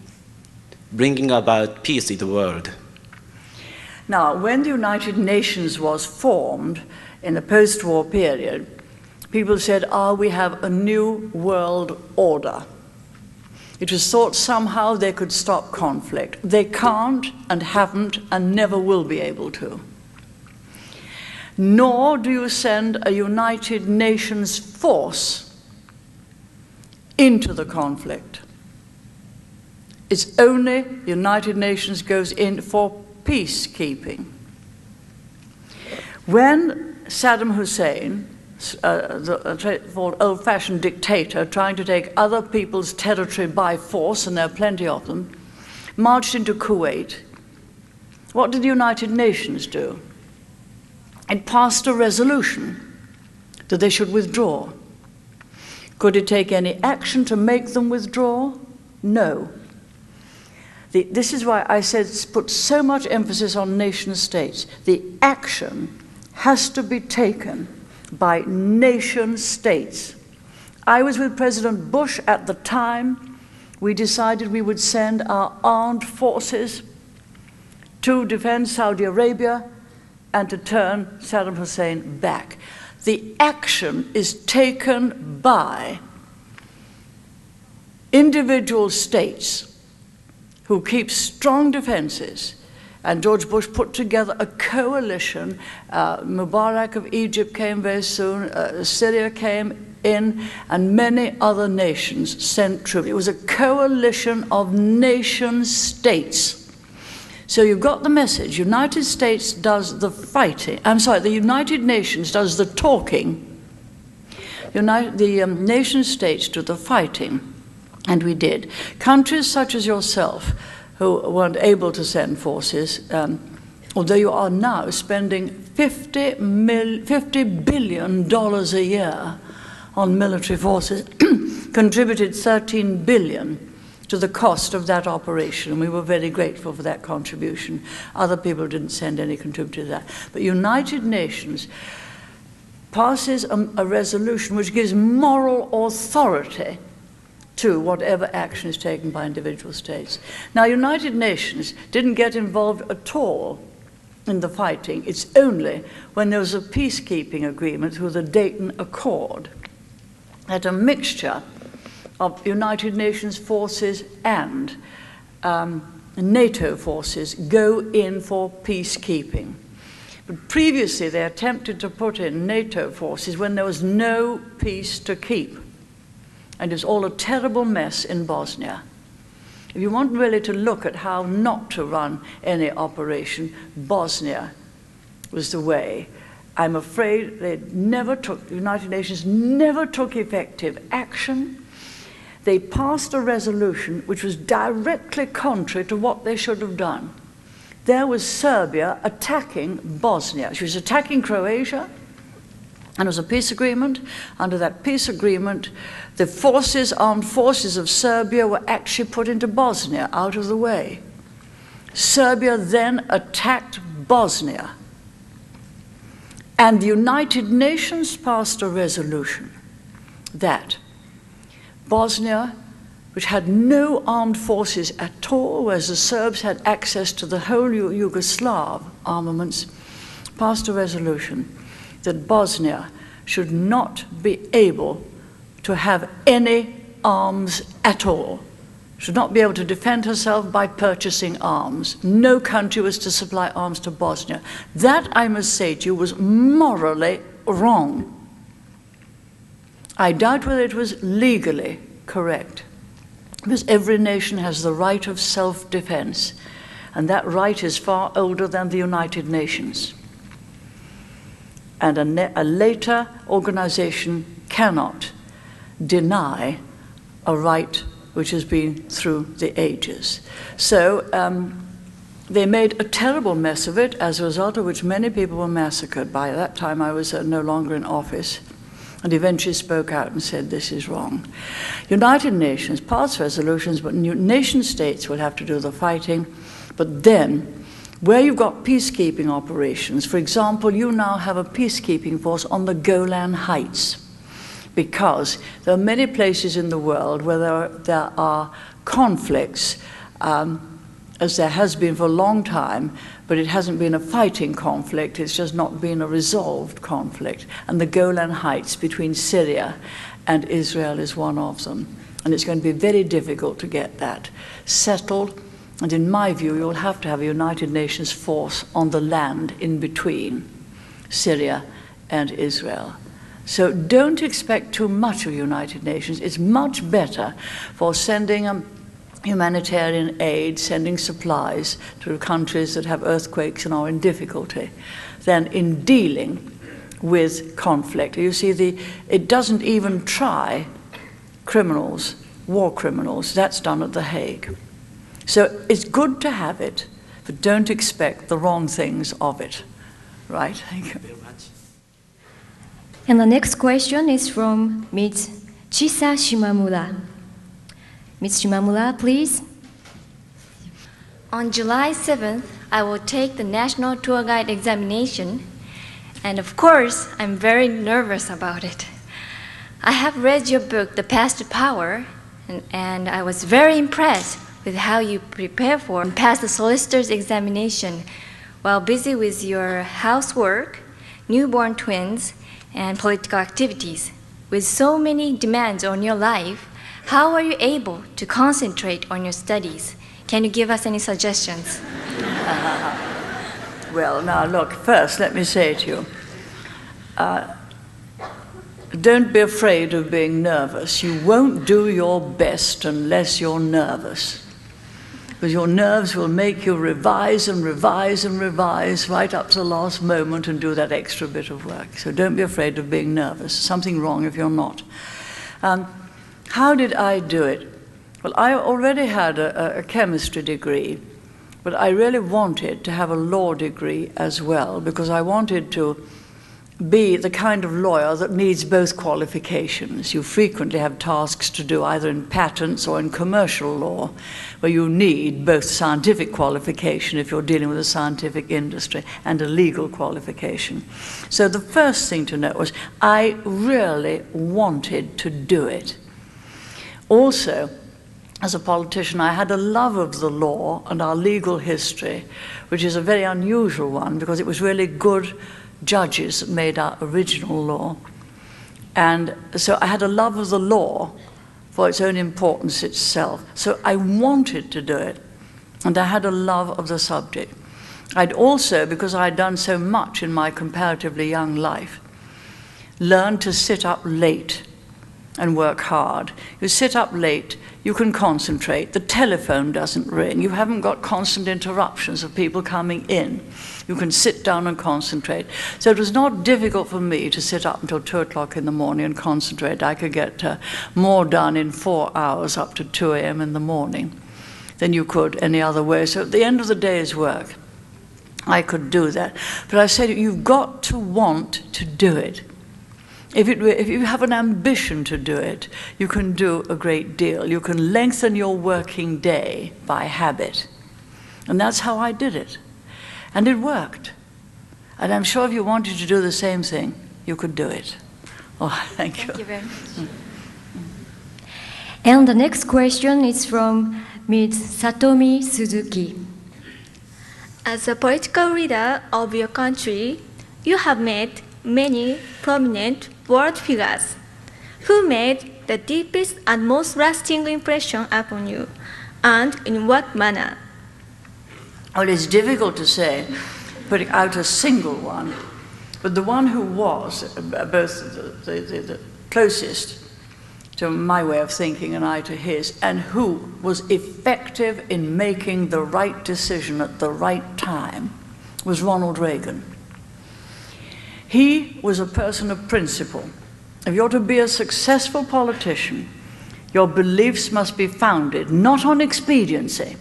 bringing about peace in the world?
Now, when the United Nations was formed in the post-war period, people said, we have a new world order. It was thought somehow they could stop conflict. They can't and haven't and never will be able to. Nor do you send a United Nations force into the conflict. It's only the United Nations goes in for peacekeeping. When Saddam Hussein, the old-fashioned dictator trying to take other people's territory by force, and there are plenty of them, marched into Kuwait, what did the United Nations do? It passed a resolution that they should withdraw. Could it take any action to make them withdraw? No. This is why I said put so much emphasis on nation states. The action has to be taken by nation states. I was with President Bush at the time. We decided we would send our armed forces to defend Saudi Arabia and to turn Saddam Hussein back. The action is taken by individual states who keep strong defenses. And George Bush put together a coalition. Mubarak of Egypt came very soon, Syria came in, and many other nations sent troops. It was a coalition of nation states. So you've got the message. United States does the fighting. The United Nations does the talking. The nation states do the fighting. And we did. Countries such as yourself, who weren't able to send forces, although you are now spending $50 billion a year on military forces, contributed $13 billion to the cost of that operation, and we were very grateful for that contribution. Other people didn't send any contribution to that. But United Nations passes a resolution which gives moral authority to whatever action is taken by individual states. Now, United Nations didn't get involved at all in the fighting. It's only when there was a peacekeeping agreement through the Dayton Accord that a mixture of United Nations forces and NATO forces go in for peacekeeping. But previously they attempted to put in NATO forces when there was no peace to keep. And it was all a terrible mess in Bosnia. If you want really to look at how not to run any operation, Bosnia was the way. I'm afraid the United Nations never took effective action. They passed a resolution which was directly contrary to what they should have done. There was Serbia attacking Bosnia. She was attacking Croatia, and there was a peace agreement. Under that peace agreement, the armed forces of Serbia were actually put into Bosnia, out of the way. Serbia then attacked Bosnia. And the United Nations passed a resolution that Bosnia, which had no armed forces at all, whereas the Serbs had access to the whole Yugoslav armaments, passed a resolution that Bosnia should not be able to have any arms at all, should not be able to defend herself by purchasing arms. No country was to supply arms to Bosnia. That, I must say to you, was morally wrong. I doubt whether it was legally correct, because every nation has the right of self-defense, and that right is far older than the United Nations. And a later organization cannot deny a right which has been through the ages. So they made a terrible mess of it, as a result of which many people were massacred. By that time I was no longer in office, and eventually spoke out and said this is wrong. United Nations passed resolutions, but nation states will have to do the fighting. But then, where you've got peacekeeping operations, for example, you now have a peacekeeping force on the Golan Heights, because there are many places in the world where there are conflicts, as there has been for a long time, but it hasn't been a fighting conflict, it's just not been a resolved conflict. And the Golan Heights between Syria and Israel is one of them. And it's going to be very difficult to get that settled. And in my view, you'll have to have a United Nations force on the land in between Syria and Israel. So don't expect too much of United Nations. It's much better for sending humanitarian aid, sending supplies to countries that have earthquakes and are in difficulty, than in dealing with conflict. You see, it doesn't even try criminals, war criminals. That's done at The Hague. So it's good to have it, but don't expect the wrong things of it. Right? Thank you very much.
And the next question is from Ms. Chisa Shimamura. Ms. Shimamura, please.
On July 7th, I will take the National Tour Guide examination, and of course, I'm very nervous about it. I have read your book, The Path to Power, and I was very impressed with how you prepare for and pass the solicitor's examination while busy with your housework, newborn twins, and political activities. With so many demands on your life, how are you able to concentrate on your studies? Can you give us any suggestions?
Well, now look, first let me say to you, don't be afraid of being nervous. You won't do your best unless you're nervous, because your nerves will make you revise and revise and revise right up to the last moment and do that extra bit of work. So don't be afraid of being nervous. Something wrong if you're not. How did I do it? Well, I already had a chemistry degree, but I really wanted to have a law degree as well, because I wanted to be the kind of lawyer that needs both qualifications. You frequently have tasks to do either in patents or in commercial law, where you need both scientific qualification if you're dealing with a scientific industry and a legal qualification. So the first thing to note was I really wanted to do it. Also, as a politician, I had a love of the law and our legal history, which is a very unusual one because it was really good judges that made our original law. And so I had a love of the law for its own importance itself. So I wanted to do it, and I had a love of the subject. I'd also, because I'd done so much in my comparatively young life, learned to sit up late and work hard. You sit up late, you can concentrate, the telephone doesn't ring, you haven't got constant interruptions of people coming in. You can sit down and concentrate. So it was not difficult for me to sit up until 2 o'clock in the morning and concentrate. I could get more done in 4 hours up to 2 a.m. in the morning than you could any other way. So at the end of the day's work, I could do that. But I said, you've got to want to do it. If you have an ambition to do it, you can do a great deal. You can lengthen your working day by habit. And that's how I did it. And it worked. And I'm sure if you wanted to do the same thing, you could do it. Oh, thank you.
Thank you very much.
And the next question is from Ms. Satomi Suzuki.
As a political leader of your country, you have met many prominent world figures who made the deepest and most lasting impression upon you, and in what manner?
Well, it's difficult to say, putting out a single one, but the one who was both the closest to my way of thinking and I to his, and who was effective in making the right decision at the right time, was Ronald Reagan. He was a person of principle. If you're to be a successful politician, your beliefs must be founded not on expediency,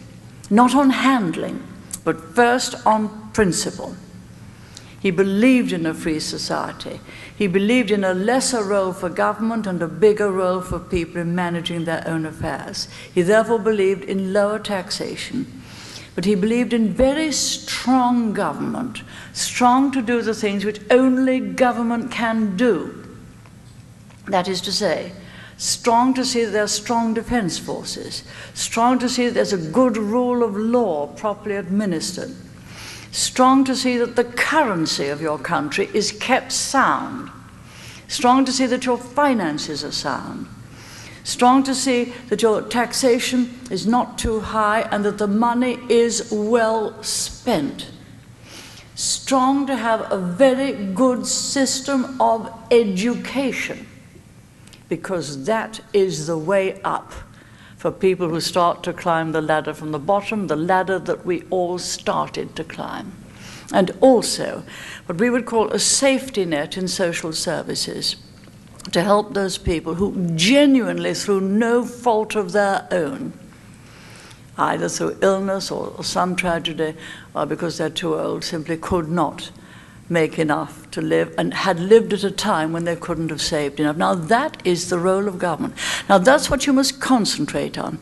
not on handling, but first on principle. He believed in a free society. He believed in a lesser role for government and a bigger role for people in managing their own affairs. He therefore believed in lower taxation. But he believed in very strong government, strong to do the things which only government can do. That is to say, strong to see that there are strong defense forces, strong to see that there's a good rule of law properly administered, strong to see that the currency of your country is kept sound, strong to see that your finances are sound, strong to see that your taxation is not too high and that the money is well spent, strong to have a very good system of education, because that is the way up for people who start to climb the ladder from the bottom, the ladder that we all started to climb. And also what we would call a safety net in social services to help those people who genuinely, through no fault of their own, either through illness or some tragedy or because they're too old, simply could not make enough to live and had lived at a time when they couldn't have saved enough. Now that is the role of government. Now that's what you must concentrate on.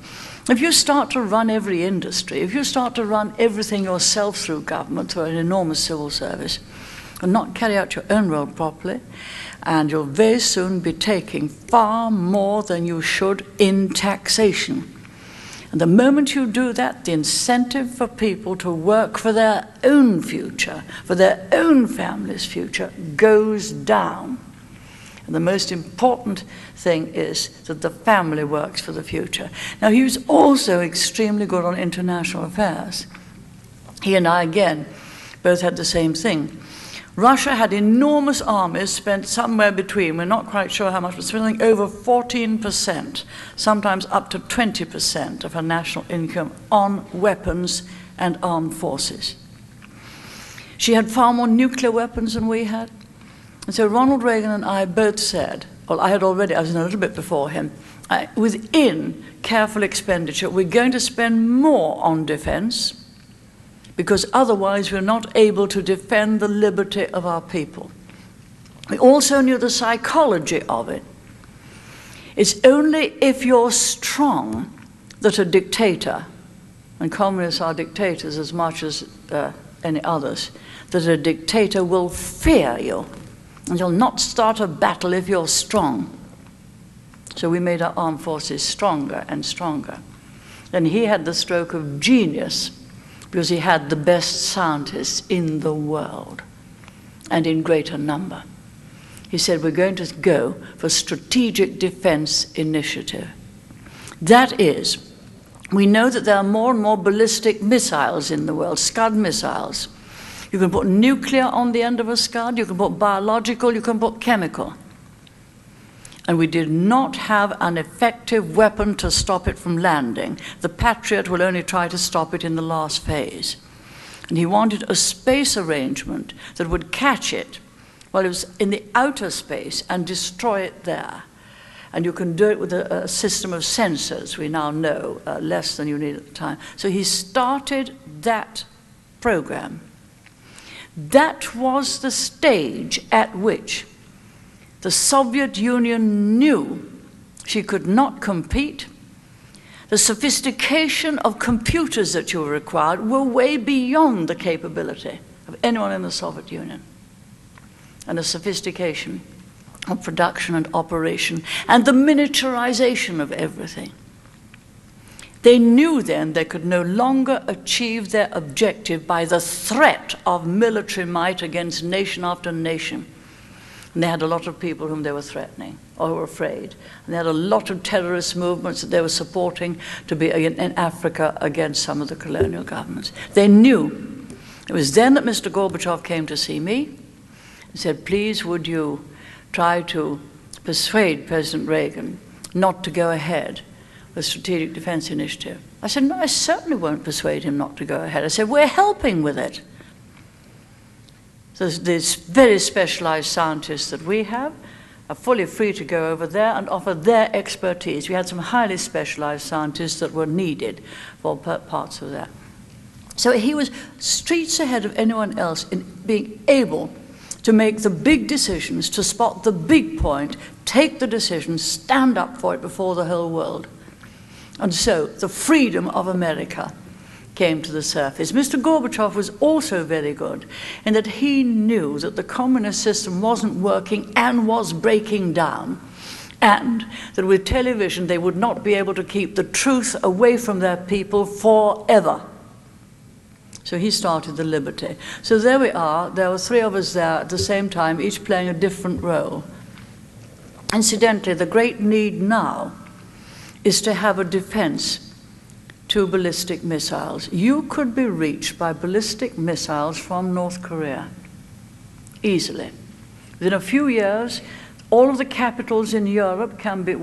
If you start to run every industry, if you start to run everything yourself through government, through an enormous civil service, and not carry out your own role properly, and you'll very soon be taking far more than you should in taxation. And the moment you do that, the incentive for people to work for their own future, for their own family's future, goes down. And the most important thing is that the family works for the future. Now, he was also extremely good on international affairs. He and I, again, both had the same thing. Russia had enormous armies, spent somewhere between, we're not quite sure how much, but something over 14%, sometimes up to 20% of her national income on weapons and armed forces. She had far more nuclear weapons than we had. And so Ronald Reagan and I both said, well, I was in a little bit before him, within careful expenditure, we're going to spend more on defense, because otherwise we're not able to defend the liberty of our people. We also knew the psychology of it. It's only if you're strong that a dictator, and communists are dictators as much as any others, that a dictator will fear you, and you'll not start a battle if you're strong. So we made our armed forces stronger and stronger. And he had the stroke of genius because he had the best scientists in the world and in greater number. He said, we're going to go for strategic defense initiative. That is, we know that there are more and more ballistic missiles in the world, Scud missiles. You can put nuclear on the end of a Scud, you can put biological, you can put chemical. And we did not have an effective weapon to stop it from landing. The Patriot will only try to stop it in the last phase. And he wanted a space arrangement that would catch it while it was in the outer space and destroy it there. And you can do it with a system of sensors, we now know, less than you need at the time. So he started that program. That was the stage at which the Soviet Union knew she could not compete. The sophistication of computers that you required were way beyond the capability of anyone in the Soviet Union. And the sophistication of production and operation and the miniaturization of everything. They knew then they could no longer achieve their objective by the threat of military might against nation after nation. And they had a lot of people whom they were threatening or were afraid. And they had a lot of terrorist movements that they were supporting to be in Africa against some of the colonial governments. They knew. It was then that Mr. Gorbachev came to see me and said, please would you try to persuade President Reagan not to go ahead with Strategic Defense Initiative. I said, no, I certainly won't persuade him not to go ahead. I said, we're helping with it. So these very specialized scientists that we have are fully free to go over there and offer their expertise. We had some highly specialized scientists that were needed for parts of that. So he was streets ahead of anyone else in being able to make the big decisions, to spot the big point, take the decision, stand up for it before the whole world. And so the freedom of America came to the surface. Mr. Gorbachev was also very good in that he knew that the communist system wasn't working and was breaking down, and that with television they would not be able to keep the truth away from their people forever. So he started the Liberty. So there we are. There were three of us there at the same time, each playing a different role. Incidentally, the great need now is to have a defense to ballistic missiles. You could be reached by ballistic missiles from North Korea, easily. Within a few years, all of the capitals in Europe can be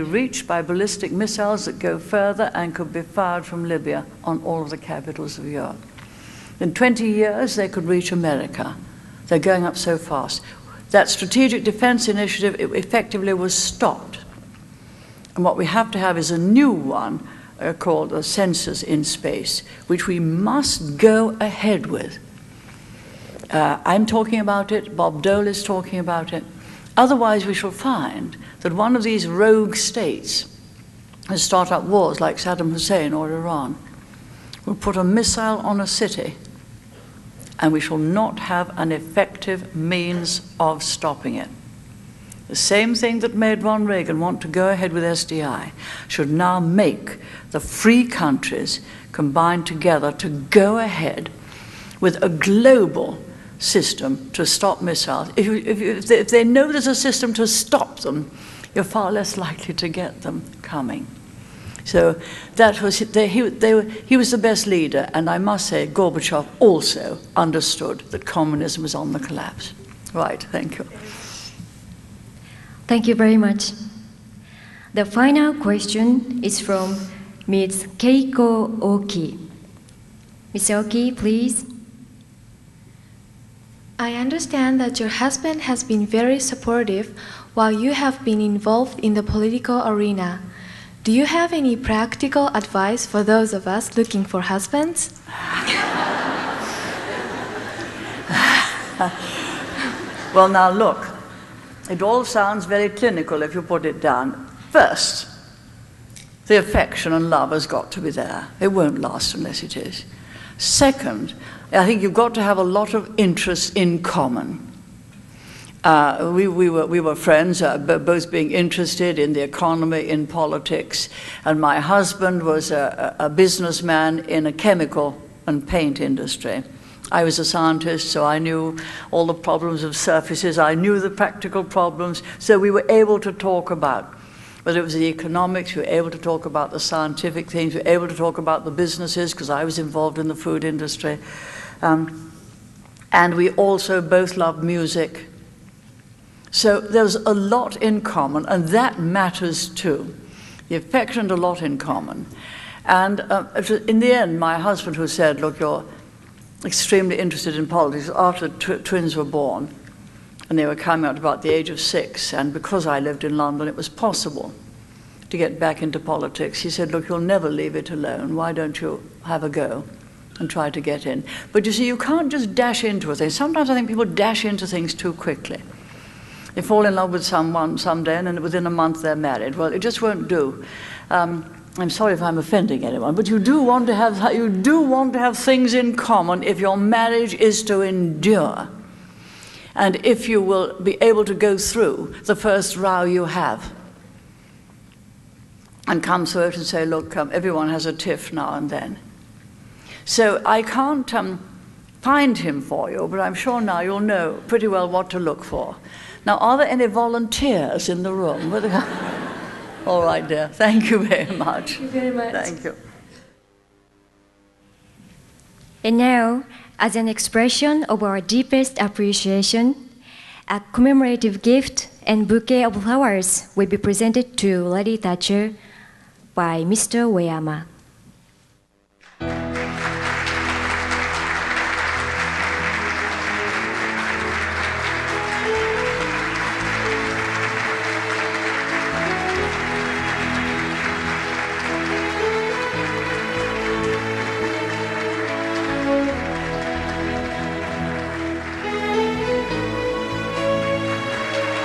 reached by ballistic missiles that go further and could be fired from Libya on all of the capitals of Europe. In 20 years, they could reach America. They're going up so fast. That Strategic Defense Initiative effectively was stopped. And what we have to have is a new one called the Sensors in Space, which we must go ahead with. I'm talking about it, Bob Dole is talking about it. Otherwise, we shall find that one of these rogue states will start up wars like Saddam Hussein or Iran, will put a missile on a city, and we shall not have an effective means of stopping it. The same thing that made Ron Reagan want to go ahead with SDI should now make the free countries combine together to go ahead with a global system to stop missiles. If they know there's a system to stop them, you're far less likely to get them coming. So that was he was the best leader, and I must say Gorbachev also understood that communism was on the collapse. Right, thank you.
Thank you very much. The final question is from Ms. Keiko Oki. Ms. Oki, please.
I understand that your husband has been very supportive while you have been involved in the political arena. Do you have any practical advice for those of us looking for husbands?
Well, now look, It all sounds very clinical if you put it down. First, the affection and love has got to be there. It won't last unless it is. Second, I think you've got to have a lot of interests in common. We were friends, both being interested in the economy, in politics, and my husband was a businessman in a chemical and paint industry. I was a scientist, so I knew all the problems of surfaces, I knew the practical problems, so we were able to talk about whether it was the economics, we were able to talk about the scientific things, we were able to talk about the businesses, because I was involved in the food industry. And we also both loved music. So there's a lot in common, and that matters too. The affection and a lot in common. And in the end, my husband who said, look, you're extremely interested in politics, after the twins were born, and they were coming out about the age of 6, and because I lived in London, it was possible to get back into politics. He said, look, you'll never leave it alone. Why don't you have a go and try to get in? But you see, you can't just dash into a thing. Sometimes I think people dash into things too quickly. They fall in love with someone someday, and then within a month they're married. Well, it just won't do. I'm sorry if I'm offending anyone, but you do want to have things in common if your marriage is to endure. And if you will be able to go through the first row you have and come through it and say, look, everyone has a tiff now and then. So I can't find him for you, but I'm sure now you'll know pretty well what to look for. Now, are there any volunteers in the room? All right, dear. Thank you very much.
Thank you very much.
Thank you.
And now, as an expression of our deepest appreciation, a commemorative gift and bouquet of flowers will be presented to Lady Thatcher by Mr. Ueyama.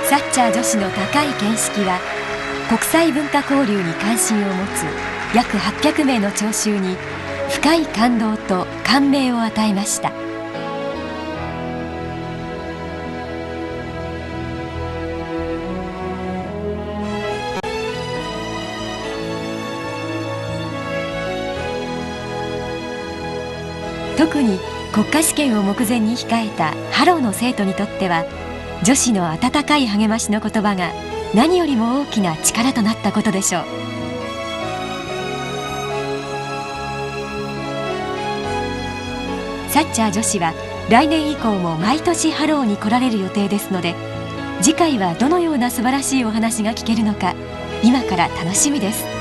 サッチャー女子の高い見識は国際文化交流に関心を持つ約800名の聴衆に深い感動と感銘を与えました。特に国家試験を目前に控えたハローの生徒にとっては、女子の温かい励ましの言葉が何よりも大きな力となったことでしょう。サッチャー女子は来年以降も毎年ハローに来られる予定ですので、次回はどのような素晴らしいお話が聞けるのか今から楽しみです。